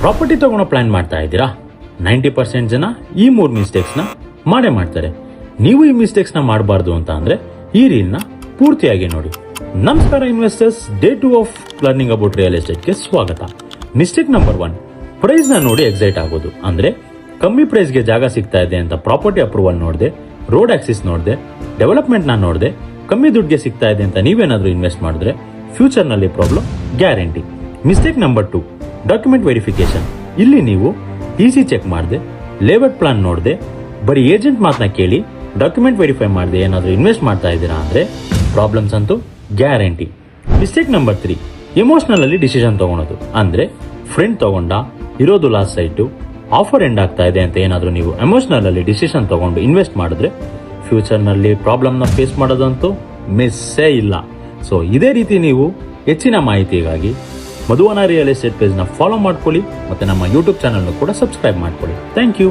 Property ತಗೊಳ್ಳೋ plan ಮಾಡ್ತಾ ಇದ್ದೀರಾ? 90% ಜನ ಈ 3 ಮಿಸ್ಟೇಕ್ಸ್ನ ಮಾಡ್ತಾರೆ. ನೀವು ಈ ಮಿಸ್ಟೇಕ್ಸ್ನ ಮಾಡಬಾರ್ದು ಅಂತ ಅಂದ್ರೆ ಈ ರೀಲ್ನ ಪೂರ್ತಿಯಾಗಿ ನೋಡಿ. ನಮಸ್ಕಾರ investors, day 2 of learning about real ಎಸ್ಟೇಟ್ಗೆ ಸ್ವಾಗತ. ಮಿಸ್ಟೇಕ್ ನಂಬರ್ 1, ಪ್ರೈಸ್ ನ ನೋಡಿ ಎಕ್ಸೈಟ್ ಆಗೋದು. ಅಂದ್ರೆ ಕಮ್ಮಿ ಪ್ರೈಸ್ಗೆ ಜಾಗ ಸಿಗ್ತಾ ಇದೆ ಅಂತ ಪ್ರಾಪರ್ಟಿ ಅಪ್ರೂವಲ್ ನೋಡದೆ, ರೋಡ್ ಆಕ್ಸಿಸ್ ನೋಡದೆ, ಡೆವಲಪ್ಮೆಂಟ್ ನ ನೋಡದೆ, ಕಮ್ಮಿ ದುಡ್ಡಿಗೆ ಸಿಗ್ತಾ ಇದೆ ಅಂತ ನೀವೇನಾದ್ರೂ ಇನ್ವೆಸ್ಟ್ ಮಾಡಿದ್ರೆ ಫ್ಯೂಚರ್ ನಲ್ಲಿ problem guarantee. Mistake number 2, document verification. ಇಲ್ಲಿ ನೀವು ಟಿಸಿ ಚೆಕ್ ಮಾಡದೆ, ಲೇಔಟ್ ಪ್ಲಾನ್ ನೋಡದೆ, ಬರೀ ಏಜೆಂಟ್ ಮಾತನ್ನ ಕೇಳಿ ಡಾಕ್ಯುಮೆಂಟ್ ವೆರಿಫೈ ಮಾಡದೆ ಏನಾದ್ರೂ ಇನ್ವೆಸ್ಟ್ ಮಾಡ್ತಾ ಇದ್ದೀರಾ ಅಂದ್ರೆ ಪ್ರಾಬ್ಲಮ್ಸ್ ಅಂತೂ ಗ್ಯಾರಂಟಿ. ಮಿಸ್ಟೇಕ್ ನಂಬರ್ 3, ಎಮೋಷನಲ್ ಅಲ್ಲಿ ಡಿಸಿಷನ್ ತಗೊಳೋದು. ಅಂದ್ರೆ ಫ್ರೆಂಡ್ ತಗೊಂಡ, ಇರೋದು ಲಾಸ್ಟ್ ಸೈಟು, ಆಫರ್ ಎಂಡ್ ಆಗ್ತಾ ಇದೆ ಅಂತ ಏನಾದ್ರೂ ನೀವು ಎಮೋಷನಲ್ ಅಲ್ಲಿ ಡಿಸಿಷನ್ ತಗೊಂಡು ಇನ್ವೆಸ್ಟ್ ಮಾಡಿದ್ರೆ ಫ್ಯೂಚರ್ ನಲ್ಲಿ ಪ್ರಾಬ್ಲಮ್ ನ ಫೇಸ್ ಮಾಡೋದಂತೂ ಮಿಸ್ಸೇ ಇಲ್ಲ. ಸೊ ಇದೇ ರೀತಿ ನೀವು ಹೆಚ್ಚಿನ ಮಾಹಿತಿಗಾಗಿ ಮಧುವನ ರಿಯಲ್ ಎಸ್ಟೇಟ್ ಪೇಜ್ ನ ಫಾಲೋ ಮಾಡ್ಕೊಳ್ಳಿ, ಮತ್ತೆ ನಮ್ಮ ಯೂಟ್ಯೂಬ್ ಚಾನಲ್ ಕೂಡ ಸಬ್ಸ್ಕ್ರೈಬ್ ಮಾಡ್ಕೊಳ್ಳಿ. Thank you.